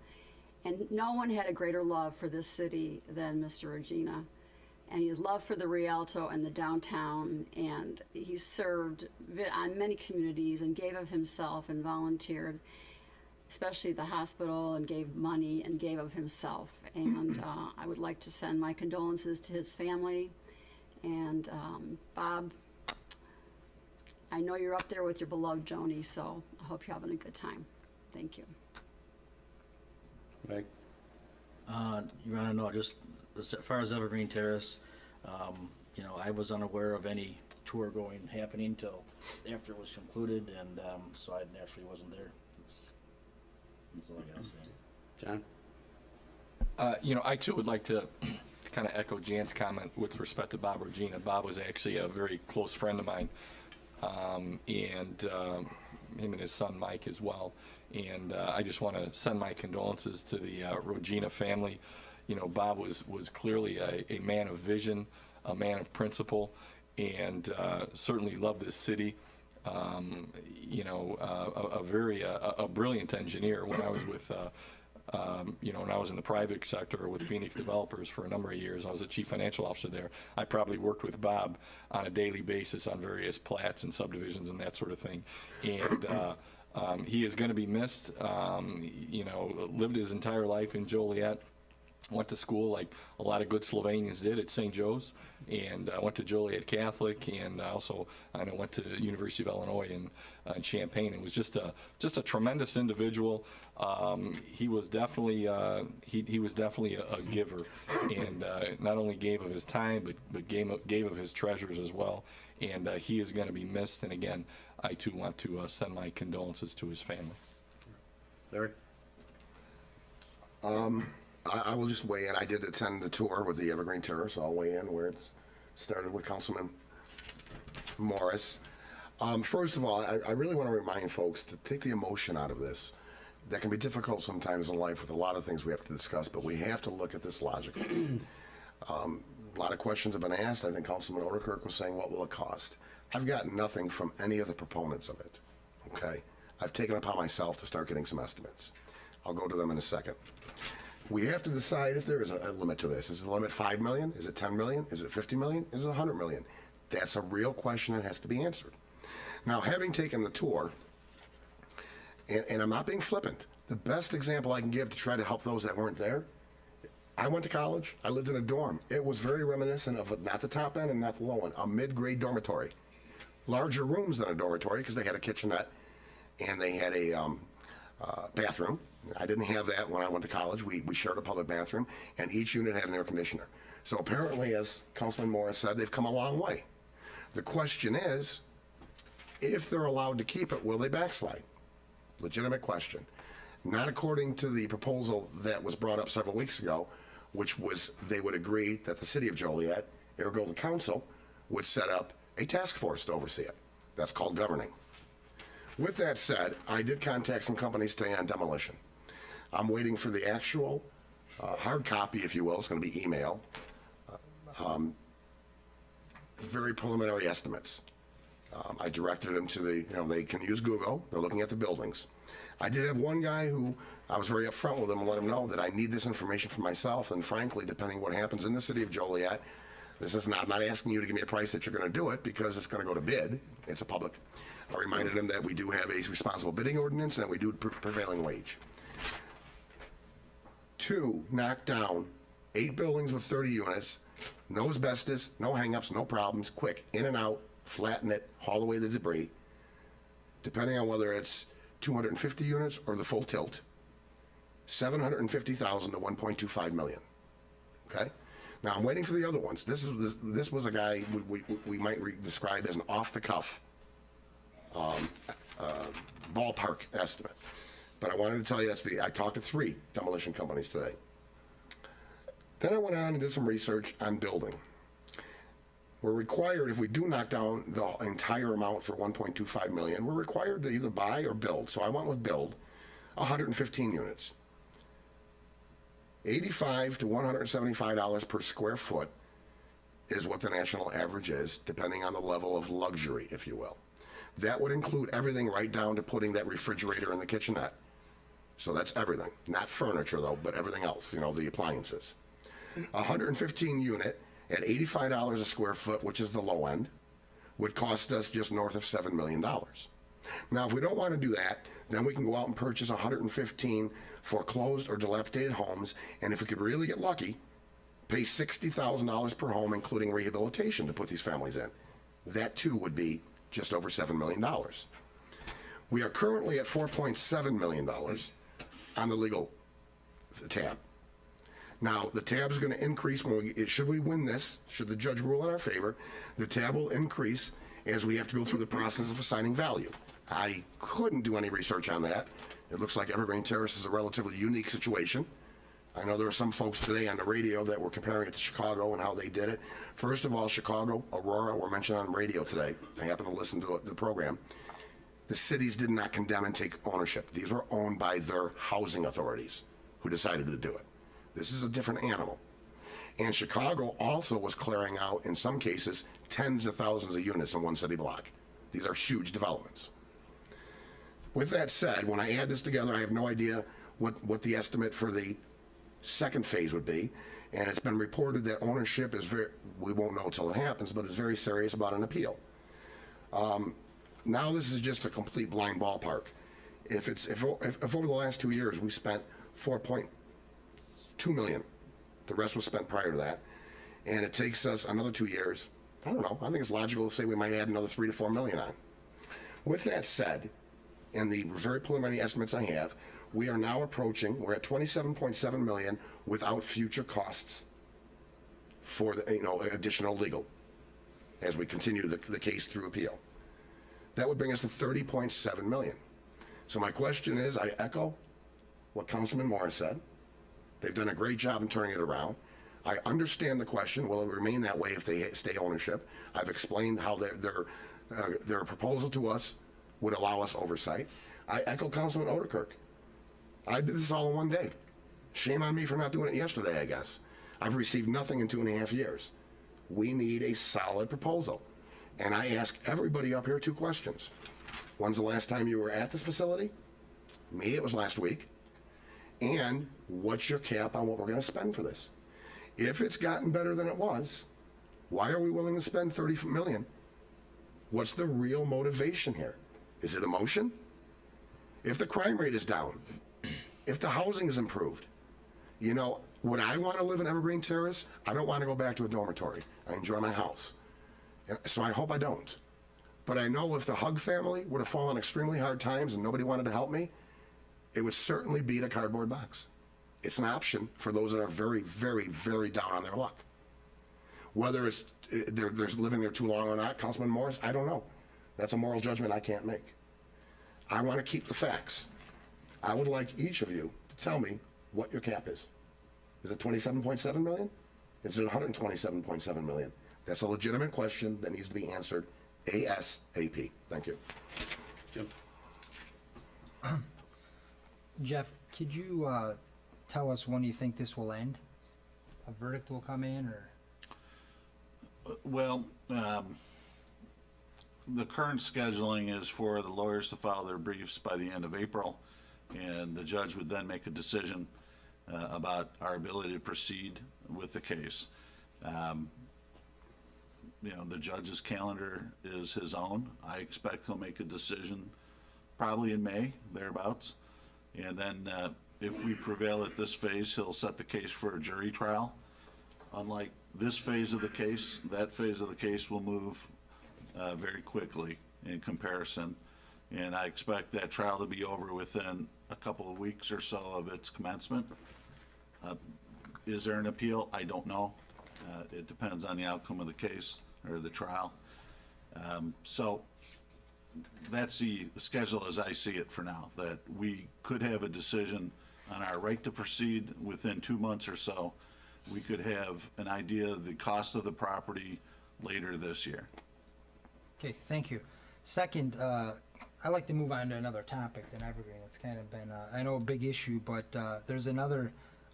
And no one had a greater love for this city than Mr. Regina. And his love for the Rialto and the downtown, and he served on many communities and gave of himself and volunteered, especially the hospital, and gave money and gave of himself. And I would like to send my condolences to his family. And Bob, I know you're up there with your beloved Joni, so I hope you're having a good time. Thank you. Meg? Your Honor, no, just as far as Evergreen Terrace, you know, I was unaware of any tour happening until after it was concluded, and so I naturally wasn't there. That's all I gotta say. John? You know, I too would like to kind of echo Jan's comment with respect to Bob Regina. Bob was actually a very close friend of mine, and him and his son Mike as well. And I just want to send my condolences to the Regina family. You know, Bob was clearly a man of vision, a man of principle, and certainly loved this city. You know, a brilliant engineer. When I was with, you know, when I was in the private sector with Phoenix Developers for a number of years, I was a chief financial officer there. I probably worked with Bob on a daily basis on various plats and subdivisions and that sort of thing. And he is going to be missed. You know, lived his entire life in Joliet. Went to school like a lot of good Slovenians did at St. Joe's, and went to Joliet Catholic, and also I know went to the University of Illinois in Champaign, and was just a tremendous individual. He was definitely he was definitely a giver, and not only gave of his time, but gave of his treasures as well. And he is going to be missed. And again, I too want to send my condolences to his family. Larry? I will just weigh in. I did attend the tour with the Evergreen Terrace, so I'll weigh in where it started with Councilman Morris. First of all, I really want to remind folks to take the emotion out of this. That can be difficult sometimes in life with a lot of things we have to discuss, but we have to look at this logically. A lot of questions have been asked. I think Councilman Oderkirk was saying, what will it cost? I've got nothing from any of the proponents of it, okay? I've taken it upon myself to start getting some estimates. I'll go to them in a second. We have to decide if there is a limit to this. Is the limit 5 million? Is it 10 million? Is it 50 million? Is it 100 million? That's a real question that has to be answered. Now, having taken the tour, and I'm not being flippant, the best example I can give to try to help those that weren't there, I went to college, I lived in a dorm. It was very reminiscent of not the top end and not the low end, a mid-grade dormitory. Larger rooms than a dormitory because they had a kitchenette and they had a bathroom. I didn't have that when I went to college. We shared a public bathroom, and each unit had an air conditioner. So apparently, as Councilman Morris said, they've come a long way. The question is, if they're allowed to keep it, will they backslide? Legitimate question. Not according to the proposal that was brought up several weeks ago, which was they would agree that the city of Joliet, ergo the council, would set up a task force to oversee it. That's called governing. With that said, I did contact some companies today on demolition. I'm waiting for the actual hard copy, if you will. It's going to be email. Very preliminary estimates. I directed them to they can use Google. They're looking at the buildings. I did have one guy who I was very upfront with him and let him know that I need this information for myself. And frankly, depending what happens in the city of Joliet, I'm not asking you to give me a price that you're going to do it because it's going to go to bid. It's a public. I reminded him that we do have a responsible bidding ordinance and we do prevailing wage. 2, knock down 8 buildings with 30 units, no asbestos, no hangups, no problems, quick, in and out, flatten it, haul away the debris, depending on whether it's 250 units or the full tilt, $750,000 to $1.25 million. Okay? Now I'm waiting for the other ones. This was a guy we might describe as an off-the-cuff ballpark estimate. But I wanted to tell you I talked to 3 demolition companies today. Then I went on and did some research on building. We're required, if we do knock down the entire amount for $1.25 million, we're required to either buy or build. So I went with build, 115 units. $85 to $175 per square foot is what the national average is, depending on the level of luxury, if you will. That would include everything right down to putting that refrigerator in the kitchenette. So that's everything. Not furniture, though, but everything else, the appliances. 115 unit at $85 a square foot, which is the low end, would cost us just north of $7 million. Now, if we don't want to do that, then we can go out and purchase 115 foreclosed or dilapidated homes, and if we could really get lucky, pay $60,000 per home, including rehabilitation, to put these families in. That, too, would be just over $7 million. We are currently at $4.7 million on the legal tab. Now, the tab is going to increase should we win this, should the judge rule in our favor, the tab will increase as we have to go through the process of assigning value. I couldn't do any research on that. It looks like Evergreen Terrace is a relatively unique situation. I know there are some folks today on the radio that were comparing it to Chicago and how they did it. First of all, Chicago, Aurora were mentioned on radio today. I happened to listen to the program. The cities did not condemn and take ownership. These were owned by their housing authorities who decided to do it. This is a different animal. And Chicago also was clearing out, in some cases, tens of thousands of units in one city block. These are huge developments. With that said, when I add this together, I have no idea what the estimate for the second phase would be. And it's been reported that ownership is we won't know until it happens, but is very serious about an appeal. Now this is just a complete blind ballpark. If over the last 2 years we spent $4.2 million, the rest was spent prior to that, and it takes us another 2 years, I don't know, I think it's logical to say we might add another $3 to $4 million on. With that said, and the very preliminary estimates I have, we are now approaching, we're at $27.7 million without future costs for the additional legal as we continue the case through appeal. That would bring us to $30.7 million. So my question is, I echo what Councilman Morris said. They've done a great job in turning it around. I understand the question, will it remain that way if they stay ownership? I've explained how their proposal to us would allow us oversight. I echo Councilman Oderkirk. I did this all in one day. Shame on me for not doing it yesterday, I guess. I've received nothing in 2.5 years. We need a solid proposal. And I ask everybody up here 2 questions. When's the last time you were at this facility? Me, it was last week. And what's your cap on what we're going to spend for this? If it's gotten better than it was, why are we willing to spend $30 million? What's the real motivation here? Is it emotion? If the crime rate is down, if the housing is improved, would I want to live in Evergreen Terrace? I don't want to go back to a dormitory. I enjoy my house. And so I hope I don't. But I know if the Hug family would have fallen extremely hard times and nobody wanted to help me, it would certainly beat a cardboard box. It's an option for those that are very, very, very down on their luck. Whether they're living there too long or not, Councilman Morris, I don't know. That's a moral judgment I can't make. I want to keep the facts. I would like each of you to tell me what your cap is. Is it $27.7 million? Is it $127.7 million? That's a legitimate question that needs to be answered ASAP. Thank you. Jim? Jeff, could you tell us when you think this will end? A verdict will come in, or? Well, the current scheduling is for the lawyers to file their briefs by the end of April, and the judge would then make a decision about our ability to proceed with the case. The judge's calendar is his own. I expect he'll make a decision probably in May, thereabouts. And then if we prevail at this phase, he'll set the case for a jury trial. Unlike this phase of the case, that phase of the case will move very quickly in comparison. And I expect that trial to be over within a couple of weeks or so of its commencement. Is there an appeal? I don't know. It depends on the outcome of the case or the trial. So that's the schedule as I see it for now, that we could have a decision on our right to proceed within 2 months or so. We could have an idea of the cost of the property later this year. Okay, thank you. Second, I'd like to move on to another topic than Evergreen. It's kind of been, I know, a big issue, but there's another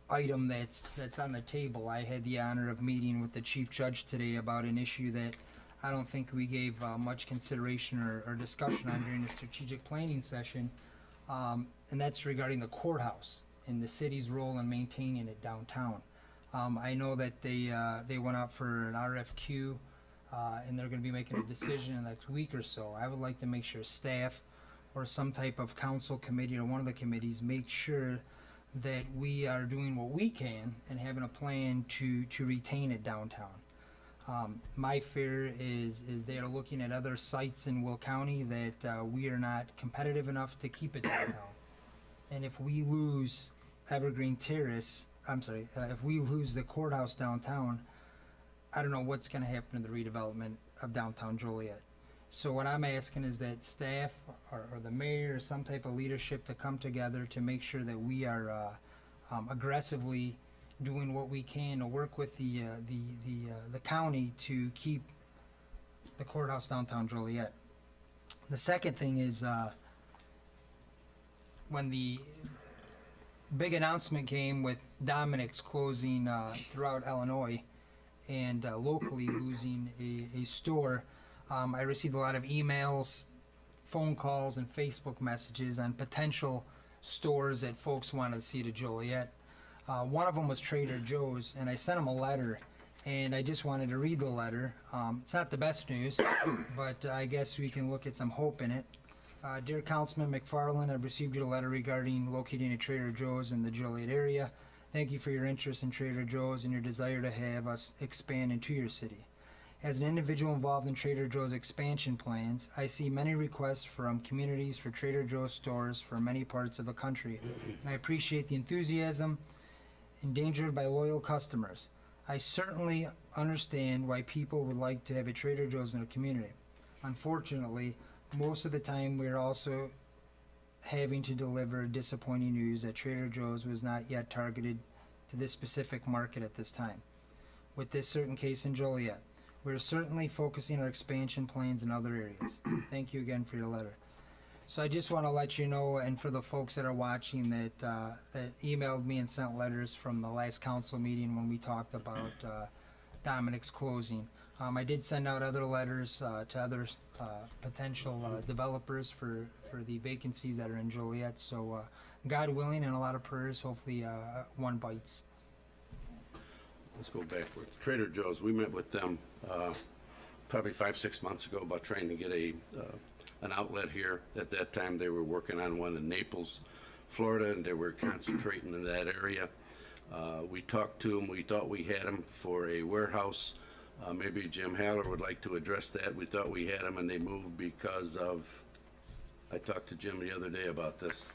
item that's on the table. I had the honor of meeting with the chief judge today about an issue that I don't think we gave much consideration or discussion on during the strategic planning session, and that's regarding the courthouse and the city's role in maintaining it downtown. I know that they went out for an RFQ, and they're going to be making a decision in the next week or so. I would like to make sure staff or some type of council committee or one of the committees make sure that we are doing what we can and having a plan to retain it downtown. My fear is they are looking at other sites in Will County that we are not competitive enough to keep it downtown. And if we lose Evergreen Terrace, if we lose the courthouse downtown, I don't know what's going to happen to the redevelopment of downtown Joliet. So what I'm asking is that staff or the mayor or some type of leadership to come together to make sure that we are aggressively doing what we can to work with the county to keep the courthouse downtown Joliet. The second thing is when the big announcement came with Dominic's closing throughout Illinois and locally losing a store, I received a lot of emails, phone calls, and Facebook messages on potential stores that folks wanted to see to Joliet. One of them was Trader Joe's, and I sent him a letter, and I just wanted to read the letter. It's not the best news, but I guess we can look at some hope in it. Dear Councilman McFarland, I've received your letter regarding locating a Trader Joe's in the Joliet area. Thank you for your interest in Trader Joe's and your desire to have us expand into your city. As an individual involved in Trader Joe's expansion plans, I see many requests from communities for Trader Joe's stores for many parts of the country, and I appreciate the enthusiasm engendered by loyal customers. I certainly understand why people would like to have a Trader Joe's in a community. Unfortunately, most of the time we are also having to deliver disappointing news that Trader Joe's was not yet targeted to this specific market at this time. With this certain case in Joliet, we're certainly focusing our expansion plans in other areas. Thank you again for your letter. So I just want to let you know, and for the folks that are watching that emailed me and sent letters from the last council meeting when we talked about Dominic's closing. I did send out other letters to other potential developers for the vacancies that are in Joliet. So God willing and a lot of prayers, hopefully one bites. Let's go backwards. Trader Joe's, we met with them probably 5-6 months ago about trying to get an outlet here. At that time, they were working on one in Naples, Florida, and they were concentrating in that area. We talked to them. We thought we had them for a warehouse. Maybe Jim Haller would like to address that. We thought we had them, and they moved because of, I talked to Jim the other day about this.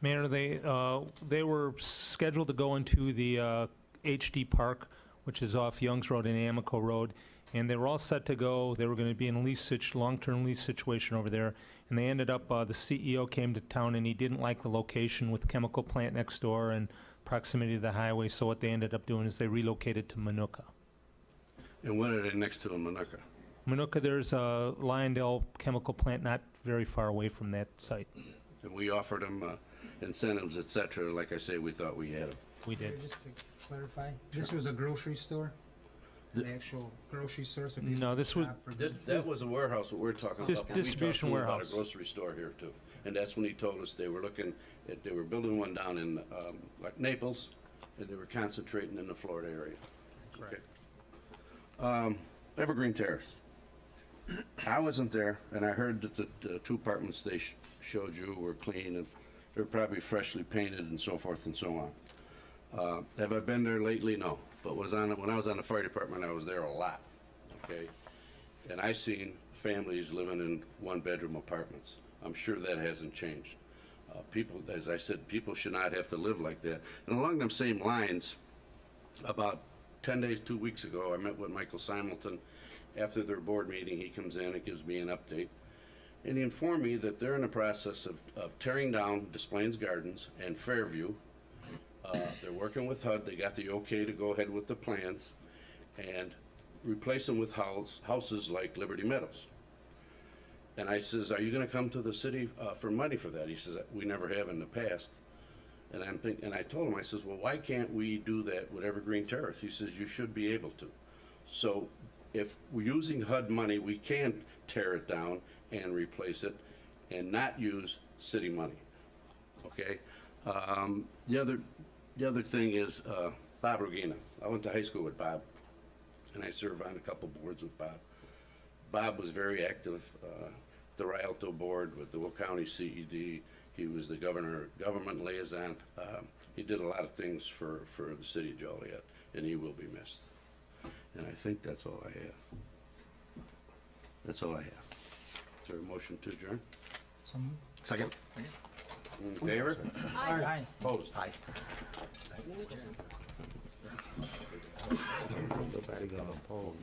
Mayor, they were scheduled to go into the HD Park, which is off Youngs Road and Amico Road, and they were all set to go. They were going to be in a long-term lease situation over there, and they ended up, the CEO came to town and he didn't like the location with the chemical plant next door and proximity to the highway, so what they ended up doing is they relocated to Manuka. And what are they next to in Manuka? Manuka, there's a Lyondell chemical plant not very far away from that site. And we offered them incentives, et cetera. Like I say, we thought we had them. We did. Just to clarify, this was a grocery store? an actual grocery store? So people No, can this would- shop for That was a warehouse that we're talking about. but we talked Distribution to him about warehouse. a grocery store here too. And that's when he told us they were looking, they were building one down in, like Naples, and they were concentrating in the Florida area. Correct. Okay. Evergreen Terrace. I wasn't there, and I heard that the two apartments they showed you were clean, and they're probably freshly painted and so forth and so on. Have I been there lately? No. But when I was on the fire department, I was there a lot, okay? And I seen families living in one-bedroom apartments. I'm sure that hasn't changed. People, as I said, people should not have to live like that. And along them same lines, about 10 days, 2 weeks ago, I met with Michael Simelton. After their board meeting, he comes in and gives me an update. And he informed me that they're in the process of tearing down Desplaines Gardens and Fairview. They're working with HUD. They got the okay to go ahead with the plans and replace them with houses like Liberty Meadows. And I says, are you gonna come to the city for money for that? He says, we never have in the past. And I told him, I says, well, why can't we do that with Evergreen Terrace? He says, you should be able to. So if we're using HUD money, we can tear it down and replace it and not use city money, okay? The other thing is Bob Regina. I went to high school with Bob, and I served on a couple boards with Bob. Bob was very active, the Rialto board with the Will County CED. He was the government liaison. He did a lot of things for the city of Joliet, and he will be missed. And I think that's all I have. That's all I have. Is there a motion to adjourn? Second? In favor? Aye. Opposed? Aye. Nobody gonna oppose.